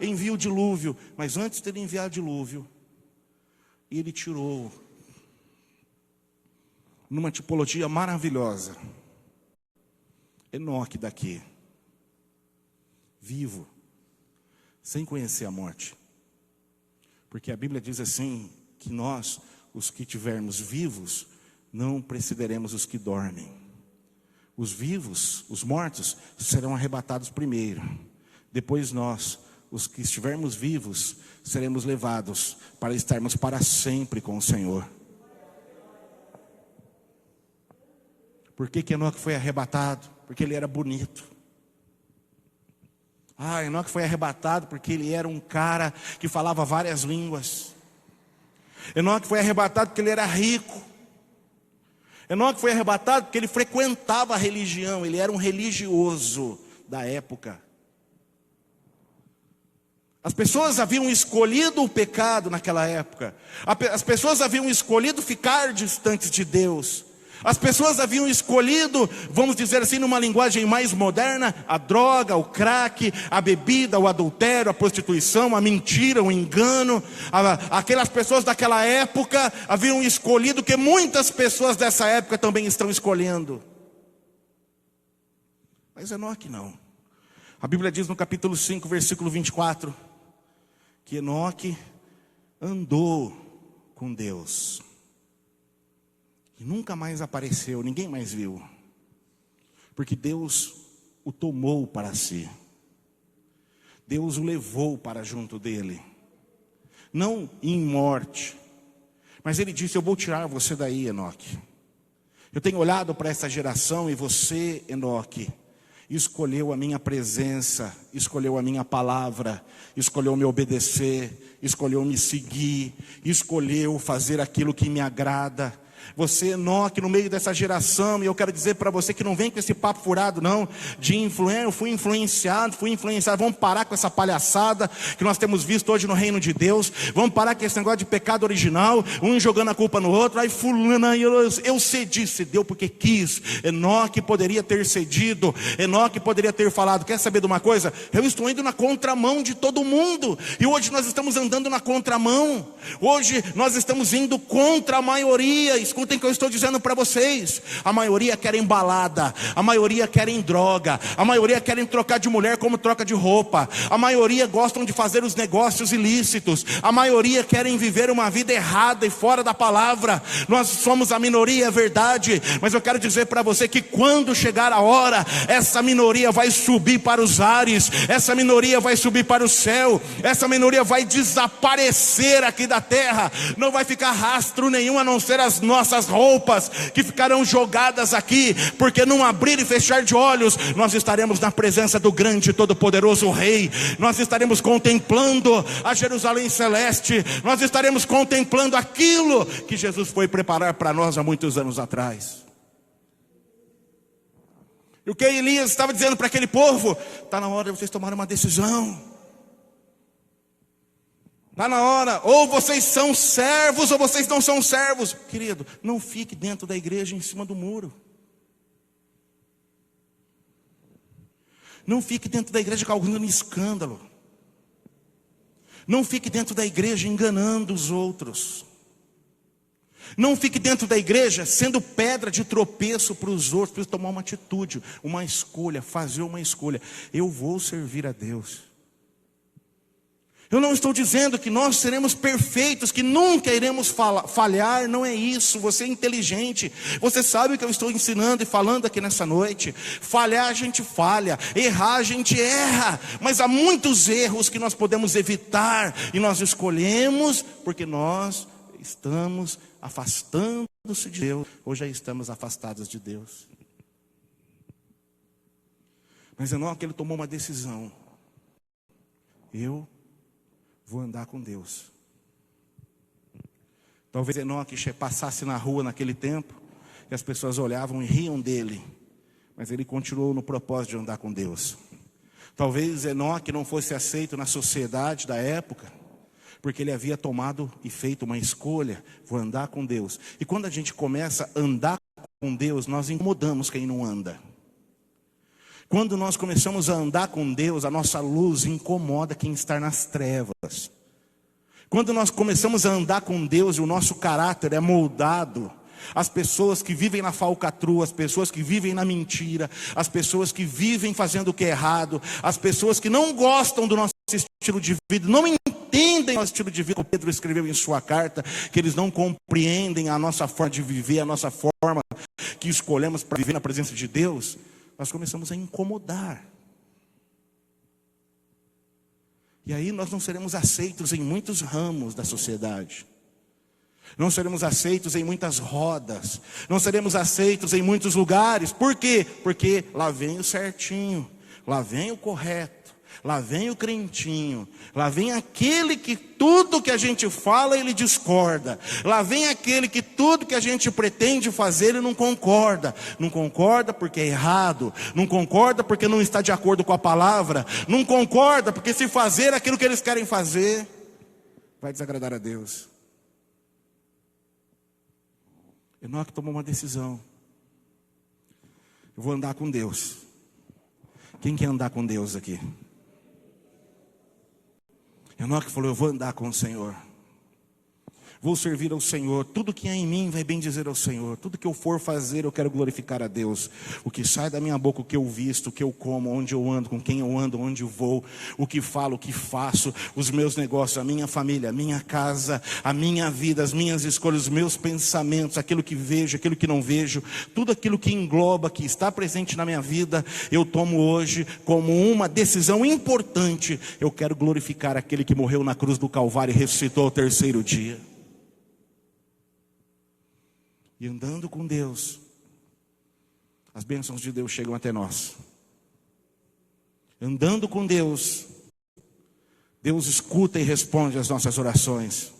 envia o dilúvio. Mas antes de ele enviar o dilúvio, ele tirou, numa tipologia maravilhosa, Enoque daqui, vivo, sem conhecer a morte. Porque a Bíblia diz assim, que nós, os que tivermos vivos, não precederemos os que dormem. Os vivos, os mortos, serão arrebatados primeiro. Depois nós, os que estivermos vivos, seremos levados para estarmos para sempre com o Senhor. Por que Enoque foi arrebatado? Porque ele era bonito. Enoque foi arrebatado porque ele era um cara que falava várias línguas. Enoque foi arrebatado porque ele era rico. Enoque foi arrebatado porque ele frequentava a religião. Ele era um religioso da época. As pessoas haviam escolhido o pecado naquela época. As pessoas haviam escolhido ficar distantes de Deus. As pessoas haviam escolhido, vamos dizer assim, numa linguagem mais moderna, a droga, o crack, a bebida, o adultério, a prostituição, a mentira, o engano. Aquelas pessoas daquela época haviam escolhido o que muitas pessoas dessa época também estão escolhendo. Mas Enoque não. A Bíblia diz no capítulo 5, versículo 24, que Enoque andou com Deus. E nunca mais apareceu, ninguém mais viu. Porque Deus o tomou para si. Deus o levou para junto dele. Não em morte. Mas ele disse, eu vou tirar você daí, Enoque. Eu tenho olhado para essa geração e você, Enoque, escolheu a minha presença, escolheu a minha palavra, escolheu me obedecer, escolheu me seguir, escolheu fazer aquilo que me agrada. Você, Enoque, no meio dessa geração, e eu quero dizer para você que não vem com esse papo furado não, de influência, eu fui influenciado, vamos parar com essa palhaçada que nós temos visto hoje no reino de Deus, vamos parar com esse negócio de pecado original, um jogando a culpa no outro, aí fulano, eu cedi, cedeu porque quis. Enoque poderia ter cedido, Enoque poderia ter falado, quer saber de uma coisa? Eu estou indo na contramão de todo mundo, e hoje nós estamos andando na contramão, hoje nós estamos indo contra a maioria. Escutem o que eu estou dizendo para vocês. A maioria querem balada, a maioria querem droga, a maioria querem trocar de mulher como troca de roupa, a maioria gostam de fazer os negócios ilícitos, a maioria querem viver uma vida errada e fora da palavra. Nós somos a minoria, é verdade, mas eu quero dizer para você que quando chegar a hora, essa minoria vai subir para os ares, essa minoria vai subir para o céu, essa minoria vai desaparecer aqui da terra, não vai ficar rastro nenhum a não ser as nossas roupas que ficarão jogadas aqui, porque num abrir e fechar de olhos nós estaremos na presença do grande e todo-poderoso Rei. Nós estaremos contemplando a Jerusalém celeste, nós estaremos contemplando aquilo que Jesus foi preparar para nós há muitos anos atrás. E o que Elias estava dizendo para aquele povo? Está na hora de vocês tomarem uma decisão. Está na hora, ou vocês são servos ou vocês não são servos. Querido, não fique dentro da igreja em cima do muro. Não fique dentro da igreja causando escândalo. Não fique dentro da igreja enganando os outros. Não fique dentro da igreja sendo pedra de tropeço para os outros. Precisa tomar uma atitude, uma escolha, fazer uma escolha. Eu vou servir a Deus. Eu não estou dizendo que nós seremos perfeitos, que nunca iremos falhar, não é isso. Você é inteligente, você sabe o que eu estou ensinando e falando aqui nessa noite. Falhar a gente falha, errar a gente erra, mas há muitos erros que nós podemos evitar, e nós escolhemos porque nós estamos afastando-se de Deus, ou já estamos afastados de Deus. Mas Enoque, ele tomou uma decisão. Eu vou andar com Deus. Talvez Enoque passasse na rua naquele tempo, e as pessoas olhavam e riam dele, mas ele continuou no propósito de andar com Deus. Talvez Enoque não fosse aceito na sociedade da época, porque ele havia tomado e feito uma escolha, vou andar com Deus. E quando a gente começa a andar com Deus, nós incomodamos quem não anda. Quando nós começamos a andar com Deus, a nossa luz incomoda quem está nas trevas. Quando nós começamos a andar com Deus e o nosso caráter é moldado, as pessoas que vivem na falcatrua, as pessoas que vivem na mentira, as pessoas que vivem fazendo o que é errado, as pessoas que não gostam do nosso estilo de vida, não entendem o nosso estilo de vida, como Pedro escreveu em sua carta, que eles não compreendem a nossa forma de viver, a nossa forma que escolhemos para viver na presença de Deus, nós começamos a incomodar. E aí nós não seremos aceitos em muitos ramos da sociedade. Não seremos aceitos em muitas rodas. Não seremos aceitos em muitos lugares. Por quê? Porque lá vem o certinho, lá vem o correto, lá vem o crentinho, lá vem aquele que tudo que a gente fala ele discorda, lá vem aquele que tudo que a gente pretende fazer ele não concorda. Não concorda porque é errado, não concorda porque não está de acordo com a palavra, não concorda porque se fazer aquilo que eles querem fazer vai desagradar a Deus. Enoque tomou uma decisão. Eu vou andar com Deus. Quem quer andar com Deus aqui? Enoque falou, eu vou andar com o Senhor. Vou servir ao Senhor. Tudo que há em mim vai bem dizer ao Senhor. Tudo que eu for fazer, eu quero glorificar a Deus. O que sai da minha boca, o que eu visto, o que eu como, onde eu ando, com quem eu ando, onde eu vou, o que falo, o que faço, os meus negócios, a minha família, a minha casa, a minha vida, as minhas escolhas, os meus pensamentos, aquilo que vejo, aquilo que não vejo, tudo aquilo que engloba, que está presente na minha vida, eu tomo hoje como uma decisão importante. Eu quero glorificar aquele que morreu na cruz do Calvário e ressuscitou ao terceiro dia. E andando com Deus, as bênçãos de Deus chegam até nós. Andando com Deus, Deus escuta e responde às nossas orações.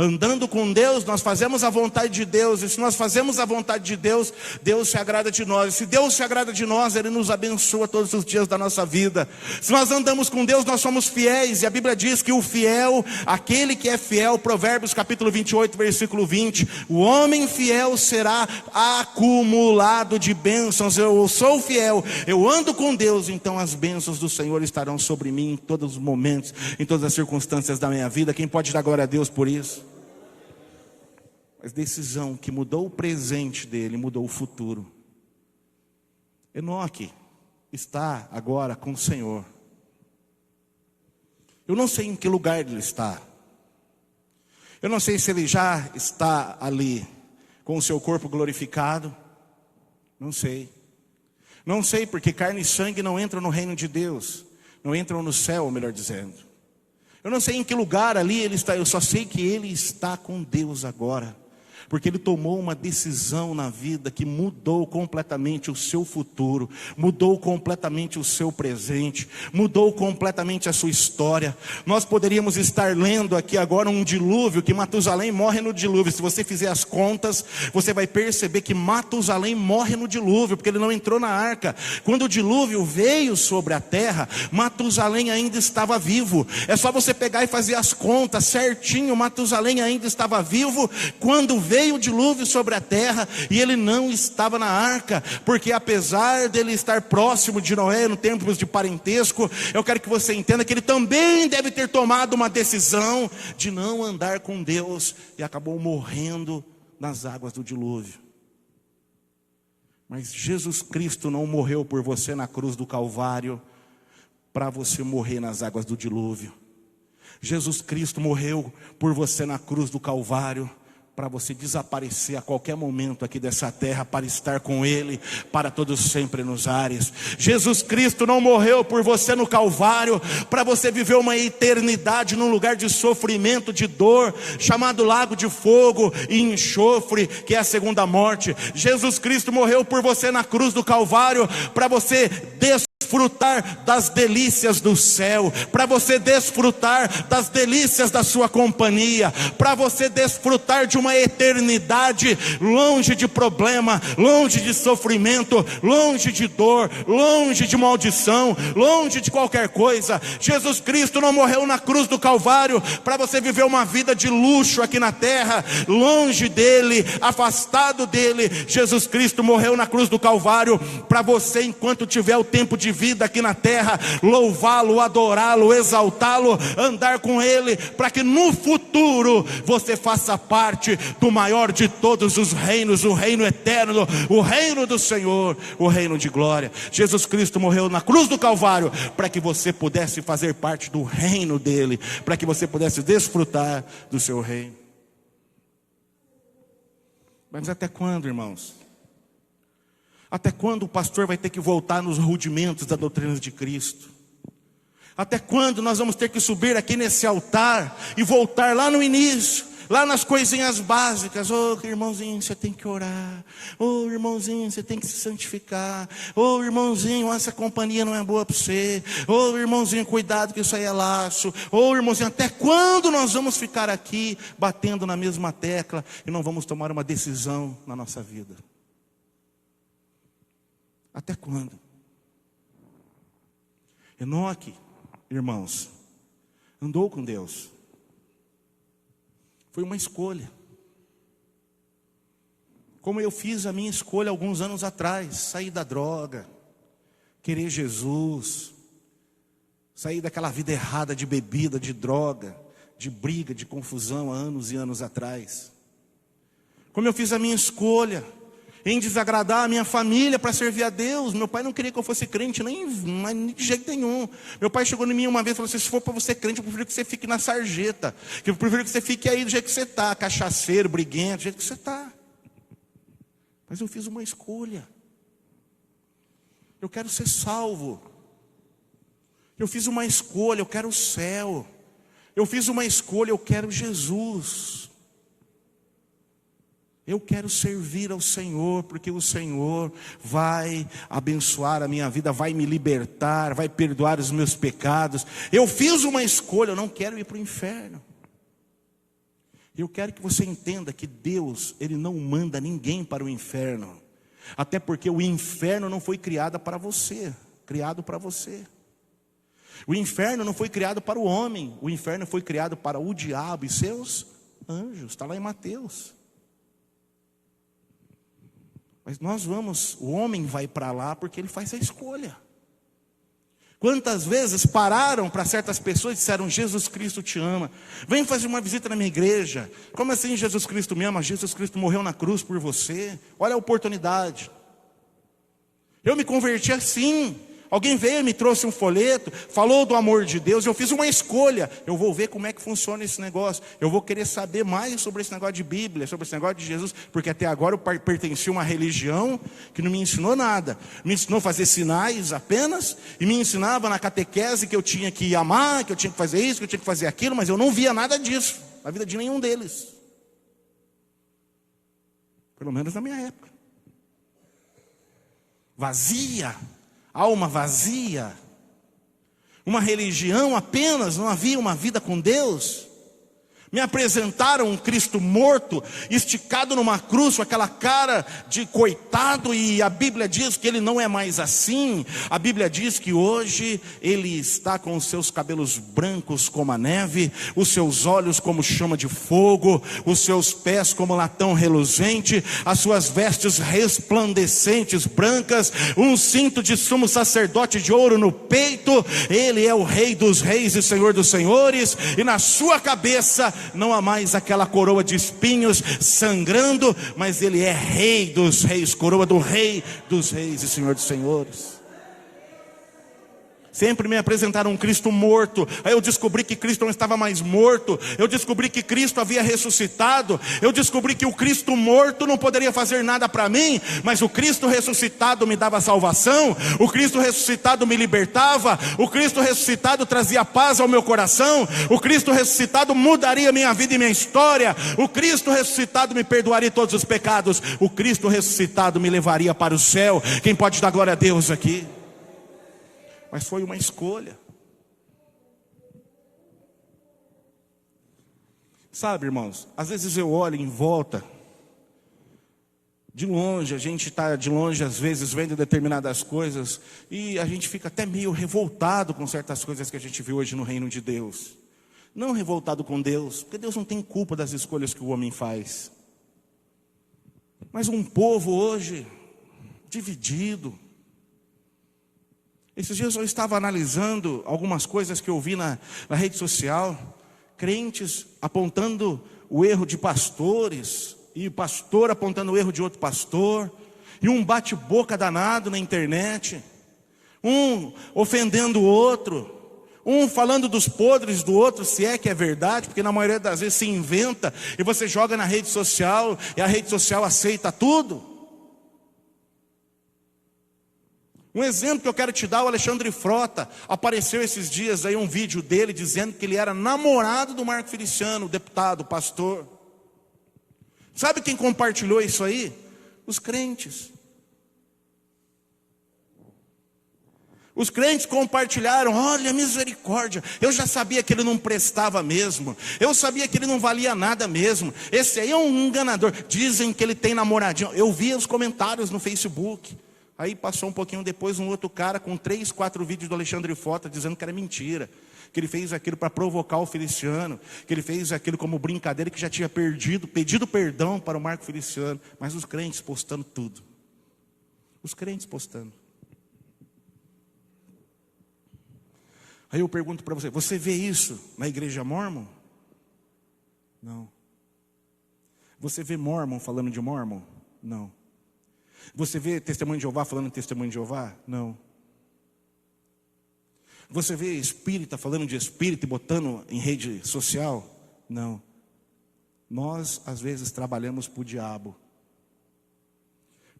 Andando com Deus, nós fazemos a vontade de Deus. E se nós fazemos a vontade de Deus, Deus se agrada de nós. E se Deus se agrada de nós, Ele nos abençoa todos os dias da nossa vida. Se nós andamos com Deus, nós somos fiéis. E a Bíblia diz que o fiel, aquele que é fiel, Provérbios capítulo 28, versículo 20, o homem fiel será acumulado de bênçãos. Eu sou fiel, eu ando com Deus, então as bênçãos do Senhor estarão sobre mim em todos os momentos, em todas as circunstâncias da minha vida. Quem pode dar glória a Deus por isso? Mas decisão que mudou o presente dele, mudou o futuro. Enoque está agora com o Senhor. Eu não sei em que lugar ele está. Eu não sei se ele já está ali com o seu corpo glorificado. Não sei. Não sei, porque carne e sangue não entram no reino de Deus. Não entram no céu, melhor dizendo. Eu não sei em que lugar ali ele está. Eu só sei que ele está com Deus agora. Porque ele tomou uma decisão na vida que mudou completamente o seu futuro, mudou completamente o seu presente, mudou completamente a sua história. Nós poderíamos estar lendo aqui agora um dilúvio, que Matusalém morre no dilúvio. Se você fizer as contas, você vai perceber que Matusalém morre no dilúvio, porque ele não entrou na arca. Quando o dilúvio veio sobre a terra, Matusalém ainda estava vivo. É só você pegar e fazer as contas certinho. Matusalém ainda estava vivo quando veio o dilúvio sobre a terra, e ele não estava na arca, porque apesar dele estar próximo de Noé, no tempos de parentesco, eu quero que você entenda que ele também deve ter tomado uma decisão de não andar com Deus, e acabou morrendo nas águas do dilúvio. Mas Jesus Cristo não morreu por você na cruz do Calvário para você morrer nas águas do dilúvio. Jesus Cristo morreu por você na cruz do Calvário para você desaparecer a qualquer momento aqui dessa terra, para estar com Ele para todos sempre nos ares. Jesus Cristo não morreu por você no Calvário para você viver uma eternidade num lugar de sofrimento, de dor, chamado lago de fogo e enxofre, que é a segunda morte. Jesus Cristo morreu por você na cruz do Calvário para você desfrutar das delícias do céu, para você desfrutar das delícias da sua companhia, para você desfrutar de uma eternidade longe de problema, longe de sofrimento, longe de dor, longe de maldição, longe de qualquer coisa. Jesus Cristo não morreu na cruz do Calvário para você viver uma vida de luxo aqui na terra, longe dele, afastado dele. Jesus Cristo morreu na cruz do Calvário para você, enquanto tiver o tempo de vida aqui na terra, louvá-lo, adorá-lo, exaltá-lo, andar com ele, para que no futuro você faça parte do maior de todos os reinos, o reino eterno, o reino do Senhor, o reino de glória. Jesus Cristo morreu na cruz do Calvário para que você pudesse fazer parte do reino dele, para que você pudesse desfrutar do seu reino. Mas até quando, irmãos? Até quando o pastor vai ter que voltar nos rudimentos da doutrina de Cristo? Até quando nós vamos ter que subir aqui nesse altar e voltar lá no início, lá nas coisinhas básicas? Ô irmãozinho, você tem que orar. Ô irmãozinho, você tem que se santificar. Ô irmãozinho, essa companhia não é boa para você. Ô irmãozinho, cuidado que isso aí é laço. Ô irmãozinho, até quando nós vamos ficar aqui batendo na mesma tecla e não vamos tomar uma decisão na nossa vida? Até quando? Enoque, irmãos, andou com Deus. Foi uma escolha. Como eu fiz a minha escolha alguns anos atrás. Sair da droga, querer Jesus, sair daquela vida errada de bebida, de droga, de briga, de confusão há anos e anos atrás. Como eu fiz a minha escolha em desagradar a minha família para servir a Deus. Meu pai não queria que eu fosse crente, nem de jeito nenhum. Meu pai chegou em mim uma vez e falou assim: se for para você crente, eu prefiro que você fique na sarjeta, que eu prefiro que você fique aí do jeito que você está, cachaceiro, briguento, do jeito que você está. Mas eu fiz uma escolha. Eu quero ser salvo. Eu fiz uma escolha, eu quero o céu. Eu fiz uma escolha, eu quero Jesus. Eu quero servir ao Senhor, porque o Senhor vai abençoar a minha vida, vai me libertar, vai perdoar os meus pecados. Eu fiz uma escolha, eu não quero ir para o inferno. Eu quero que você entenda que Deus, Ele não manda ninguém para o inferno. Até porque o inferno não foi criado para você, criado para você. O inferno não foi criado para o homem, o inferno foi criado para o diabo e seus anjos. Está lá em Mateus. Mas o homem vai para lá porque ele faz a escolha. Quantas vezes pararam para certas pessoas e disseram: Jesus Cristo te ama, vem fazer uma visita na minha igreja. Como assim Jesus Cristo me ama? Jesus Cristo morreu na cruz por você. Olha a oportunidade. Eu me converti assim. Alguém veio e me trouxe um folheto, falou do amor de Deus, eu fiz uma escolha. Eu vou ver como é que funciona esse negócio. Eu vou querer saber mais sobre esse negócio de Bíblia, sobre esse negócio de Jesus, porque até agora eu pertencia a uma religião que não me ensinou nada. Me ensinou a fazer sinais apenas, e me ensinava na catequese que eu tinha que amar, que eu tinha que fazer isso, que eu tinha que fazer aquilo, mas eu não via nada disso na vida de nenhum deles. Pelo menos na minha época. Vazia. Alma vazia, uma religião apenas, não havia uma vida com Deus. Me apresentaram um Cristo morto, esticado numa cruz, com aquela cara de coitado, e a Bíblia diz que ele não é mais assim. A Bíblia diz que hoje ele está com os seus cabelos brancos como a neve, os seus olhos como chama de fogo, os seus pés como latão reluzente, as suas vestes resplandecentes brancas, um cinto de sumo sacerdote de ouro no peito. Ele é o Rei dos reis e Senhor dos senhores, e na sua cabeça não há mais aquela coroa de espinhos sangrando, mas ele é Rei dos reis, coroa do Rei dos reis e Senhor dos senhores. Sempre me apresentaram um Cristo morto. Aí eu descobri que Cristo não estava mais morto. Eu descobri que Cristo havia ressuscitado. Eu descobri que o Cristo morto não poderia fazer nada para mim, mas o Cristo ressuscitado me dava salvação. O Cristo ressuscitado me libertava. O Cristo ressuscitado trazia paz ao meu coração. O Cristo ressuscitado mudaria minha vida e minha história. O Cristo ressuscitado me perdoaria todos os pecados. O Cristo ressuscitado me levaria para o céu. Quem pode dar glória a Deus aqui? mas foi uma escolha. Sabe, irmãos, às vezes eu olho em volta, de longe, a gente está de longe às vezes vendo determinadas coisas, e a gente fica até meio revoltado com certas coisas que a gente vê hoje no reino de Deus. Não revoltado com Deus, porque Deus não tem culpa das escolhas que o homem faz. Mas um povo hoje, dividido. Esses dias eu estava analisando algumas coisas que eu vi na rede social, crentes apontando o erro de pastores, e o pastor apontando o erro de outro pastor, e um bate-boca danado na internet, um ofendendo o outro, um falando dos podres do outro, se é que é verdade, porque na maioria das vezes se inventa, e você joga na rede social, e a rede social aceita tudo. Um exemplo que eu quero te dar, o Alexandre Frota, apareceu esses dias aí um vídeo dele, dizendo que ele era namorado do Marco Feliciano, o deputado, o pastor. Sabe quem compartilhou isso aí? Os crentes. Os crentes compartilharam, olha, misericórdia, eu já sabia que ele não prestava mesmo, eu sabia que ele não valia nada mesmo, esse aí é um enganador, dizem que ele tem namoradinho. Eu vi os comentários no Facebook, aí passou um pouquinho depois um outro cara com 3, 4 vídeos do Alexandre Frota dizendo que era mentira, que ele fez aquilo para provocar o Feliciano, que ele fez aquilo como brincadeira, que já tinha pedido perdão para o Marco Feliciano. Mas os crentes postando tudo. Os crentes postando. Aí eu pergunto para você, você vê isso na igreja mórmon? Não. Você vê mórmon falando de mórmon? Não. Você vê testemunho de Jeová falando de testemunho de Jeová? Não. Você vê espírita falando de espírito e botando em rede social? Não. Nós, às vezes, trabalhamos para o diabo.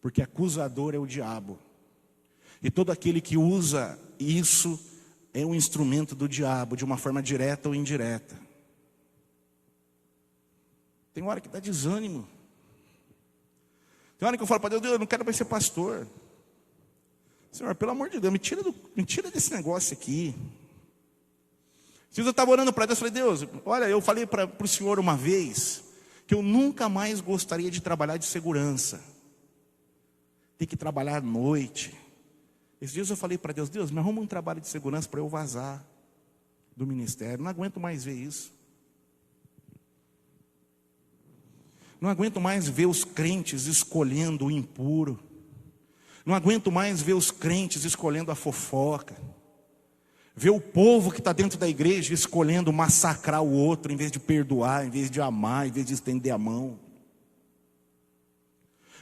Porque acusador é o diabo. E todo aquele que usa isso é um instrumento do diabo, de uma forma direta ou indireta. Tem hora que dá desânimo. Tem hora que eu falo para Deus, eu não quero mais ser pastor. Senhor, pelo amor de Deus, me tira desse negócio aqui. Se eu estava orando para Deus, eu falei, Deus, olha, eu falei para o Senhor uma vez, que eu nunca mais gostaria de trabalhar de segurança. Tem que trabalhar à noite. Esses dias eu falei para Deus, Deus, me arruma um trabalho de segurança para eu vazar do ministério. Não aguento mais ver isso. Não aguento mais ver os crentes escolhendo o impuro. Não aguento mais ver os crentes escolhendo a fofoca. Ver o povo que está dentro da igreja escolhendo massacrar o outro, em vez de perdoar, em vez de amar, em vez de estender a mão.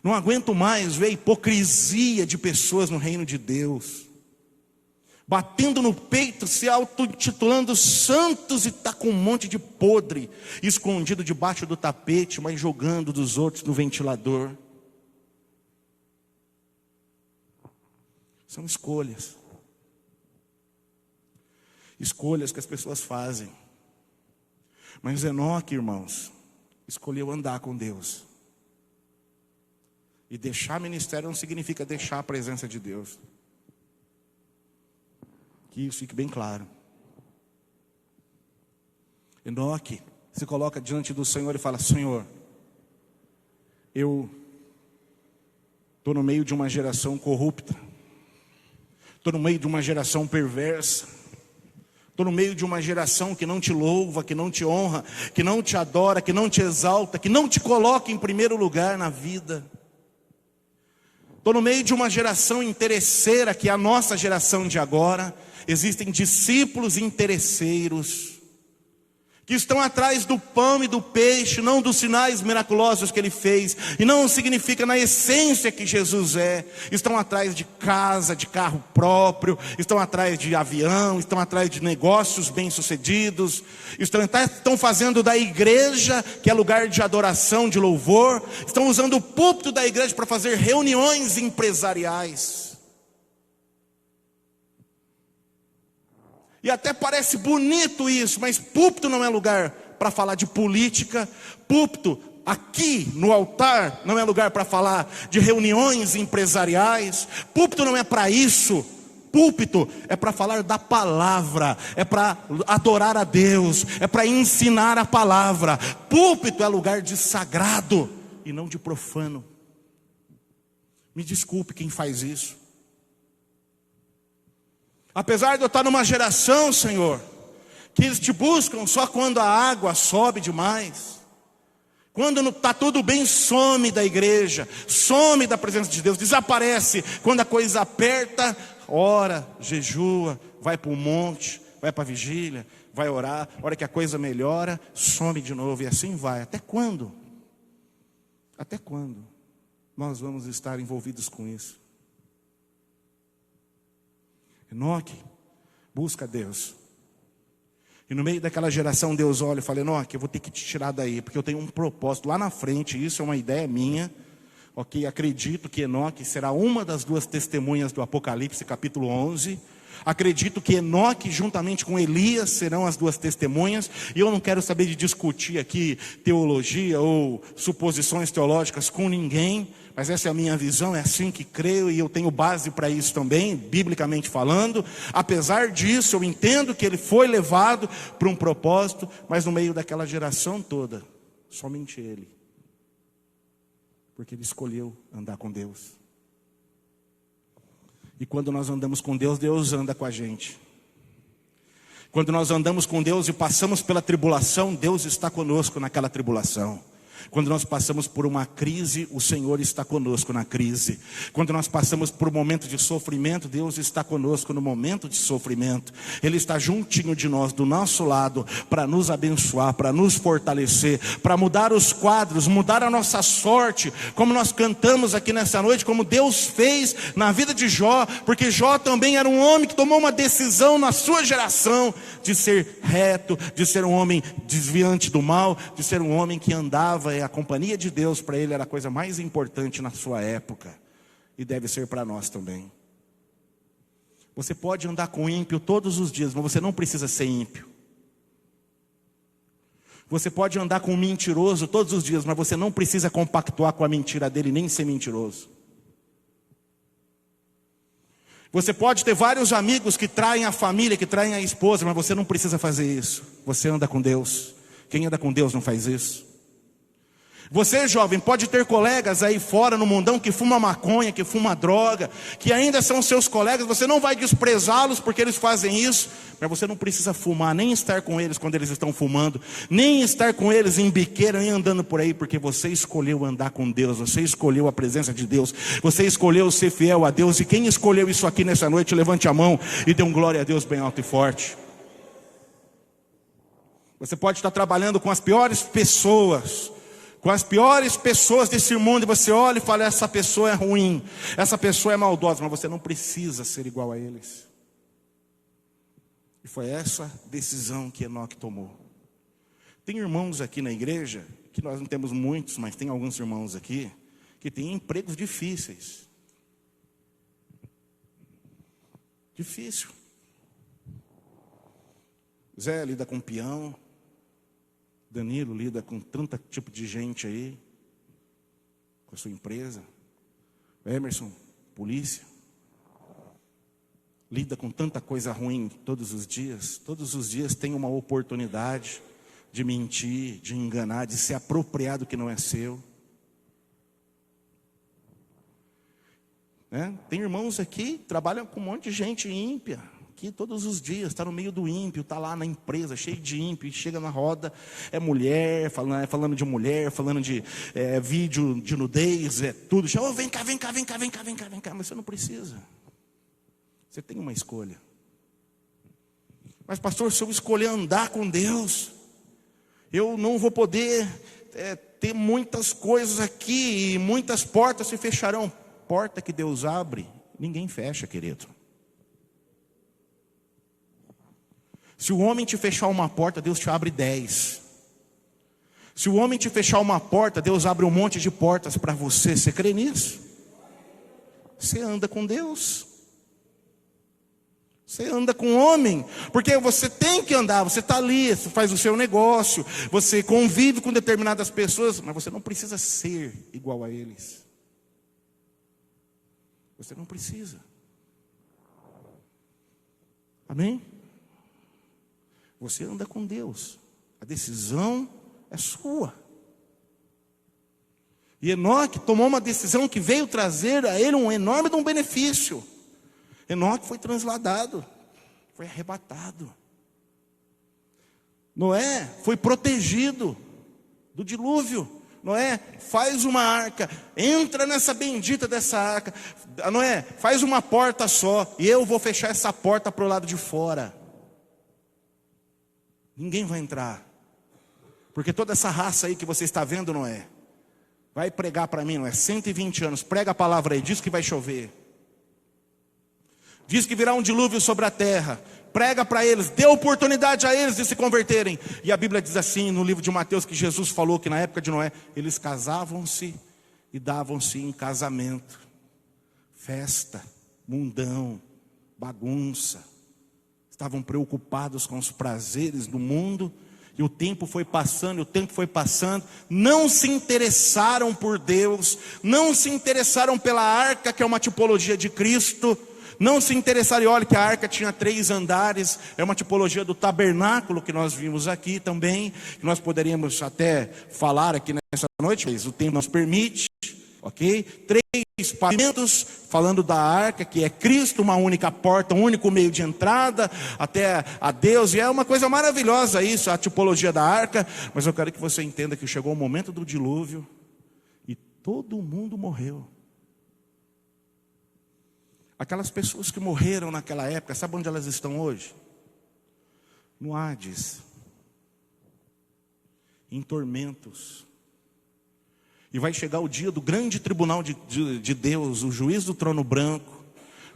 Não aguento mais ver a hipocrisia de pessoas no reino de Deus, batendo no peito, se auto-intitulando santos, e está com um monte de podre escondido debaixo do tapete, mas jogando dos outros no ventilador. São escolhas. Escolhas que as pessoas fazem. Mas Enoque, irmãos, escolheu andar com Deus. E deixar ministério não significa deixar a presença de Deus. Que isso fique bem claro. Enoque se coloca diante do Senhor e fala, Senhor, eu estou no meio de uma geração corrupta. Estou no meio de uma geração perversa. Estou no meio de uma geração que não te louva, que não te honra, que não te adora, que não te exalta, que não te coloca em primeiro lugar na vida. Estou no meio de uma geração interesseira, que é a nossa geração de agora. Existem discípulos interesseiros, que estão atrás do pão e do peixe, não dos sinais miraculosos que Ele fez, e não significa na essência que Jesus é. Estão atrás de casa, de carro próprio, estão atrás de avião, estão atrás de negócios bem-sucedidos, estão fazendo da igreja, que é lugar de adoração, de louvor, estão usando o púlpito da igreja para fazer reuniões empresariais. E até parece bonito isso, mas púlpito não é lugar para falar de política. Púlpito, aqui no altar, não é lugar para falar de reuniões empresariais. Púlpito não é para isso. Púlpito é para falar da palavra, é para adorar a Deus, é para ensinar a palavra. Púlpito é lugar de sagrado e não de profano. Me desculpe quem faz isso. Apesar de eu estar numa geração, Senhor, que eles te buscam só quando a água sobe demais. Quando está tudo bem, some da igreja, some da presença de Deus, desaparece. Quando a coisa aperta, ora, jejua, vai para o monte, vai para a vigília, vai orar. A hora que a coisa melhora, some de novo, e assim vai. Até quando? Até quando nós vamos estar envolvidos com isso? Enoque busca Deus. E no meio daquela geração, Deus olha e fala: Enoque, eu vou ter que te tirar daí, porque eu tenho um propósito lá na frente. Isso é uma ideia minha. Ok, acredito que Enoque será uma das duas testemunhas do Apocalipse, capítulo 11. Acredito que Enoque, juntamente com Elias, serão as duas testemunhas. E eu não quero saber de discutir aqui teologia ou suposições teológicas com ninguém, mas essa é a minha visão, é assim que creio, e eu tenho base para isso também, biblicamente falando. Apesar disso, eu entendo que ele foi levado para um propósito, mas no meio daquela geração toda, somente ele, porque ele escolheu andar com Deus. E quando nós andamos com Deus, Deus anda com a gente. Quando nós andamos com Deus e passamos pela tribulação, Deus está conosco naquela tribulação. Quando nós passamos por uma crise, o Senhor está conosco na crise. Quando nós passamos por um momento de sofrimento, Deus está conosco no momento de sofrimento. Ele está juntinho de nós, do nosso lado, para nos abençoar, para nos fortalecer, para mudar os quadros, mudar a nossa sorte, como nós cantamos aqui nessa noite, como Deus fez na vida de Jó, porque Jó também era um homem que tomou uma decisão na sua geração de ser reto, de ser um homem desviante do mal, de ser um homem que andava. A companhia de Deus para ele era a coisa mais importante na sua época, e deve ser para nós também. Você pode andar com ímpio todos os dias, mas você não precisa ser ímpio. Você pode andar com um mentiroso todos os dias, mas você não precisa compactuar com a mentira dele, nem ser mentiroso. Você pode ter vários amigos que traem a família, que traem a esposa, mas você não precisa fazer isso. Você anda com Deus. Quem anda com Deus não faz isso. Você, jovem, pode ter colegas aí fora no mundão que fuma maconha, que fuma droga, que ainda são seus colegas. Você não vai desprezá-los porque eles fazem isso, mas você não precisa fumar, nem estar com eles quando eles estão fumando, nem estar com eles em biqueira, nem andando por aí, porque você escolheu andar com Deus, você escolheu a presença de Deus, você escolheu ser fiel a Deus. E quem escolheu isso aqui nessa noite, levante a mão e dê um glória a Deus bem alto e forte. Você pode estar trabalhando com as piores pessoas, desse mundo, e você olha e fala: essa pessoa é ruim, essa pessoa é maldosa, mas você não precisa ser igual a eles. E foi essa decisão que Enoque tomou. Tem irmãos aqui na igreja, que nós não temos muitos, mas tem alguns irmãos aqui, que têm empregos difíceis. Difícil. Zé lida com peão, Danilo lida com tanto tipo de gente aí, com a sua empresa. Emerson, polícia, lida com tanta coisa ruim todos os dias. Todos os dias tem uma oportunidade de mentir, de enganar, de se apropriar do que não é seu. Tem irmãos aqui que trabalham com um monte de gente ímpia, que todos os dias está no meio do ímpio, está lá na empresa cheio de ímpio, e chega na roda, é mulher, falando de mulher, falando de vídeo de nudez, é tudo. Oh, vem cá, mas você não precisa. Você tem uma escolha. Mas pastor, se eu escolher andar com Deus, eu não vou poder ter muitas coisas aqui, e muitas portas se fecharão. Porta que Deus abre, ninguém fecha, querido. Se o homem te fechar uma porta, Deus te abre 10. Se o homem te fechar uma porta, Deus abre um monte de portas para você. Você crê nisso? Você anda com Deus. Você anda com o homem, porque você tem que andar. Você está ali, você faz o seu negócio, você convive com determinadas pessoas, mas você não precisa ser igual a eles. Você não precisa. Amém? Você anda com Deus. A decisão é sua. E Enoque tomou uma decisão que veio trazer a ele um enorme benefício. Enoque foi transladado, foi arrebatado. Noé foi protegido do dilúvio. Noé, faz uma arca, entra nessa bendita dessa arca. Noé, faz uma porta só, e eu vou fechar essa porta para o lado de fora. Ninguém vai entrar. Porque toda essa raça aí que você está vendo, Noé, vai pregar para mim, Noé, 120 anos, prega a palavra aí, diz que vai chover. Diz que virá um dilúvio sobre a terra. Prega para eles, dê oportunidade a eles de se converterem. E a Bíblia diz assim, no livro de Mateus, que Jesus falou que na época de Noé, eles casavam-se e davam-se em casamento. Festa, mundão, bagunça. Estavam preocupados com os prazeres do mundo. E o tempo foi passando, não se interessaram por Deus, não se interessaram pela arca, que é uma tipologia de Cristo, não se interessaram. E olha que a arca tinha 3 andares, é uma tipologia do tabernáculo que nós vimos aqui também, que nós poderíamos até falar aqui nessa noite, mas o tempo nos permite, ok? 3 pavimentos, falando da arca, que é Cristo, uma única porta, um único meio de entrada até a Deus, e é uma coisa maravilhosa isso, a tipologia da arca. Mas eu quero que você entenda que chegou o momento do dilúvio, e todo mundo morreu. Aquelas pessoas que morreram naquela época, sabe onde elas estão hoje? No Hades, em tormentos. E vai chegar o dia do grande tribunal de Deus, o juiz do trono branco,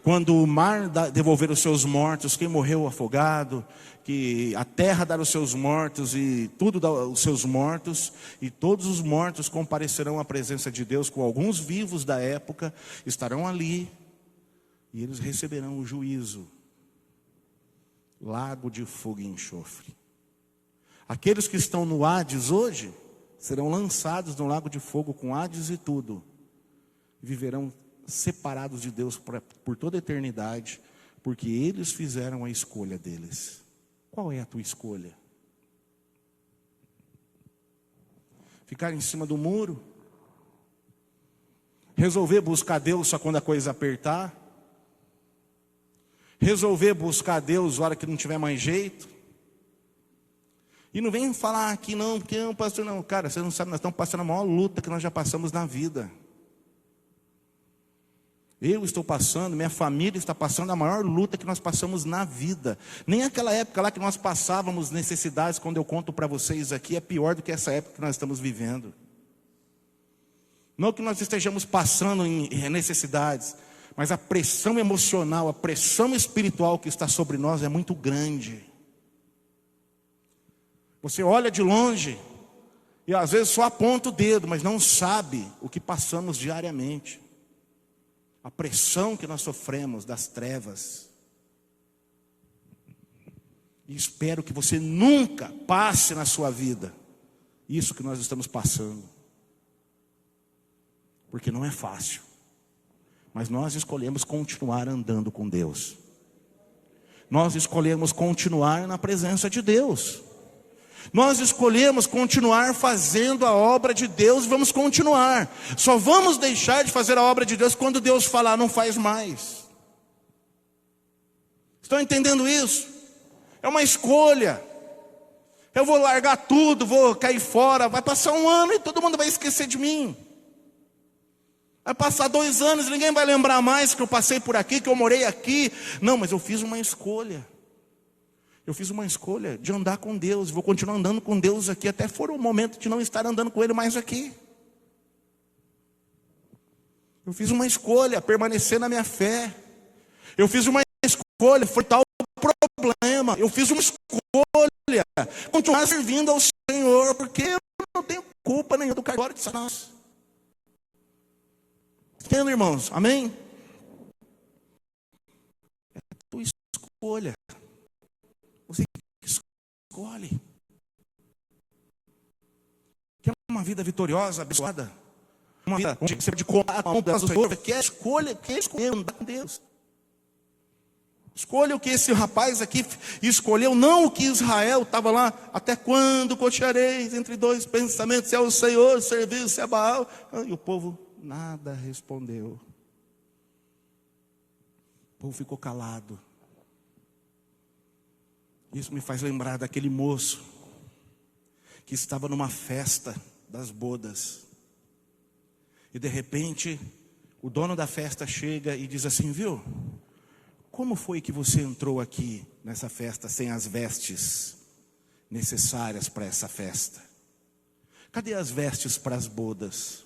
quando o mar devolver os seus mortos, quem morreu afogado, que a terra dar os seus mortos e tudo dar os seus mortos, e todos os mortos comparecerão à presença de Deus, com alguns vivos da época, estarão ali, e eles receberão o juízo, lago de fogo e enxofre. Aqueles que estão no Hades hoje, serão lançados no lago de fogo com Hades e tudo. Viverão separados de Deus por toda a eternidade, porque eles fizeram a escolha deles. Qual é a tua escolha? Ficar em cima do muro? Resolver buscar Deus só quando a coisa apertar? Resolver buscar Deus na hora que não tiver mais jeito? E não vem falar aqui não, porque não, pastor, não. Cara, você não sabe, nós estamos passando a maior luta que nós já passamos na vida. Eu estou passando, minha família está passando a maior luta que nós passamos na vida. Nem aquela época lá que nós passávamos necessidades, quando eu conto para vocês aqui, é pior do que essa época que nós estamos vivendo. Não que nós estejamos passando em necessidades, mas a pressão emocional, a pressão espiritual que está sobre nós é muito grande. Você olha de longe e às vezes só aponta o dedo, mas não sabe o que passamos diariamente. A pressão que nós sofremos das trevas. E espero que você nunca passe na sua vida isso que nós estamos passando. Porque não é fácil. Mas nós escolhemos continuar andando com Deus. Nós escolhemos continuar na presença de Deus. Nós escolhemos continuar fazendo a obra de Deus, vamos continuar. Só vamos deixar de fazer a obra de Deus quando Deus falar, não faz mais. Estão entendendo isso? É uma escolha. Eu vou largar tudo, vou cair fora, vai passar 1 ano e todo mundo vai esquecer de mim. Vai passar 2 anos e ninguém vai lembrar mais que eu passei por aqui, que eu morei aqui. Não, mas eu fiz uma escolha. Eu fiz uma escolha de andar com Deus. Vou continuar andando com Deus aqui, até for o momento de não estar andando com Ele mais aqui. Eu fiz uma escolha, permanecer na minha fé. Eu fiz uma escolha, enfrentar o problema. Eu fiz uma escolha, continuar servindo ao Senhor, porque eu não tenho culpa nenhuma do cartório de Satanás. Entendo, irmãos? Amém? É a tua escolha. Você escolhe. Quer uma vida vitoriosa, abençoada? Uma vida onde você pode contar com o Senhor? Quer escolher andar com Deus? Escolha o que esse rapaz aqui escolheu, não o que Israel estava lá. Até quando cocheareis entre dois pensamentos, se é o Senhor servir, se é Baal? E o povo nada respondeu. O povo ficou calado. Isso me faz lembrar daquele moço que estava numa festa das bodas. E de repente, o dono da festa chega e diz assim: viu? Como foi que você entrou aqui nessa festa sem as vestes necessárias para essa festa? Cadê as vestes para as bodas?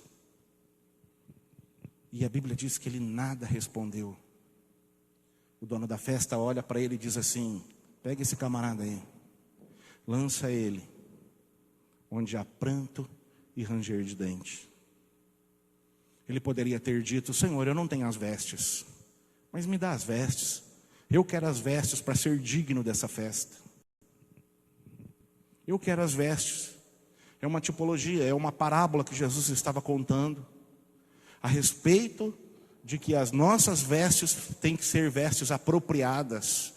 E a Bíblia diz que ele nada respondeu. O dono da festa olha para ele e diz assim: pega esse camarada aí, lança ele onde há pranto e ranger de dente. Ele poderia ter dito: Senhor, eu não tenho as vestes, mas me dá as vestes. Eu quero as vestes para ser digno dessa festa. Eu quero as vestes. É uma tipologia, é uma parábola que Jesus estava contando a respeito de que as nossas vestes têm que ser vestes apropriadas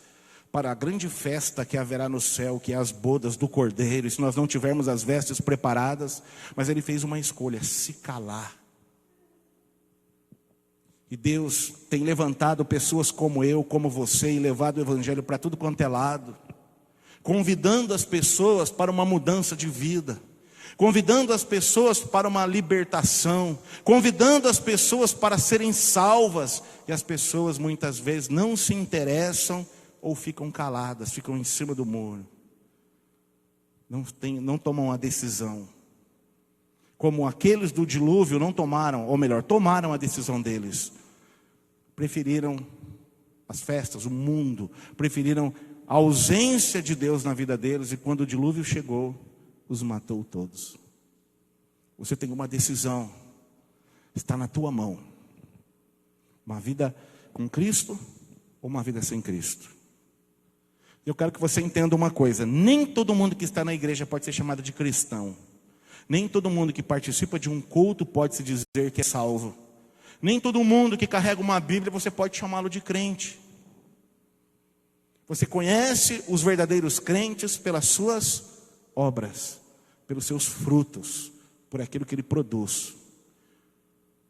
para a grande festa que haverá no céu, que é as bodas do Cordeiro. E se nós não tivermos as vestes preparadas, mas ele fez uma escolha: se calar. E Deus tem levantado pessoas como eu, como você, e levado o evangelho para tudo quanto é lado, convidando as pessoas para uma mudança de vida, convidando as pessoas para uma libertação, convidando as pessoas para serem salvas. E as pessoas muitas vezes não se interessam ou ficam caladas, ficam em cima do muro, não tomam a decisão. Como aqueles do dilúvio não tomaram, ou melhor, tomaram a decisão deles. Preferiram as festas, o mundo, preferiram a ausência de Deus na vida deles, e quando o dilúvio chegou, os matou todos. Você tem uma decisão, está na tua mão: uma vida com Cristo ou uma vida sem Cristo. Eu quero que você entenda uma coisa: nem todo mundo que está na igreja pode ser chamado de cristão. Nem todo mundo que participa de um culto pode se dizer que é salvo. Nem todo mundo que carrega uma Bíblia você pode chamá-lo de crente. Você conhece os verdadeiros crentes pelas suas obras, pelos seus frutos, por aquilo que ele produz.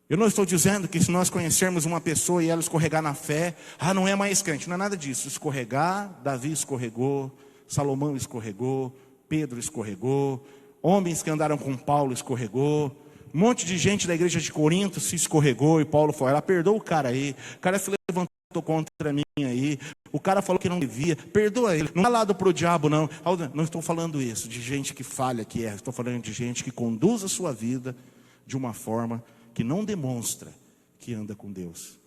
Eu não estou dizendo que se nós conhecermos uma pessoa e ela escorregar na fé, não é mais crente. Não é nada disso. Escorregar, Davi escorregou, Salomão escorregou, Pedro escorregou, homens que andaram com Paulo escorregou, um monte de gente da igreja de Corinto se escorregou e Paulo foi lá: perdoa o cara aí, o cara se levantou contra mim aí, o cara falou que não devia, perdoa ele. Não é lado para o diabo não. Não estou falando isso de gente que falha, estou falando de gente que conduz a sua vida de uma forma que não demonstra que anda com Deus.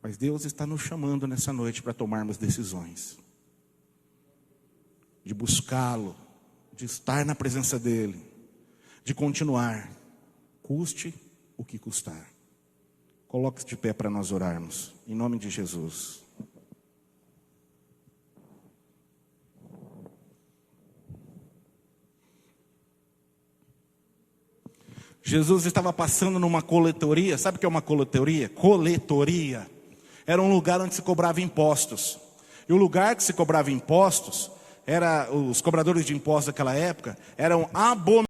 Mas Deus está nos chamando nessa noite para tomarmos decisões, de buscá-lo, de estar na presença dele, de continuar, custe o que custar. Coloque-se de pé para nós orarmos, em nome de Jesus. Jesus estava passando numa coletoria. Sabe o que é uma coletoria? Coletoria era um lugar onde se cobrava impostos. E o lugar que se cobrava impostos, os cobradores de impostos daquela época eram abominados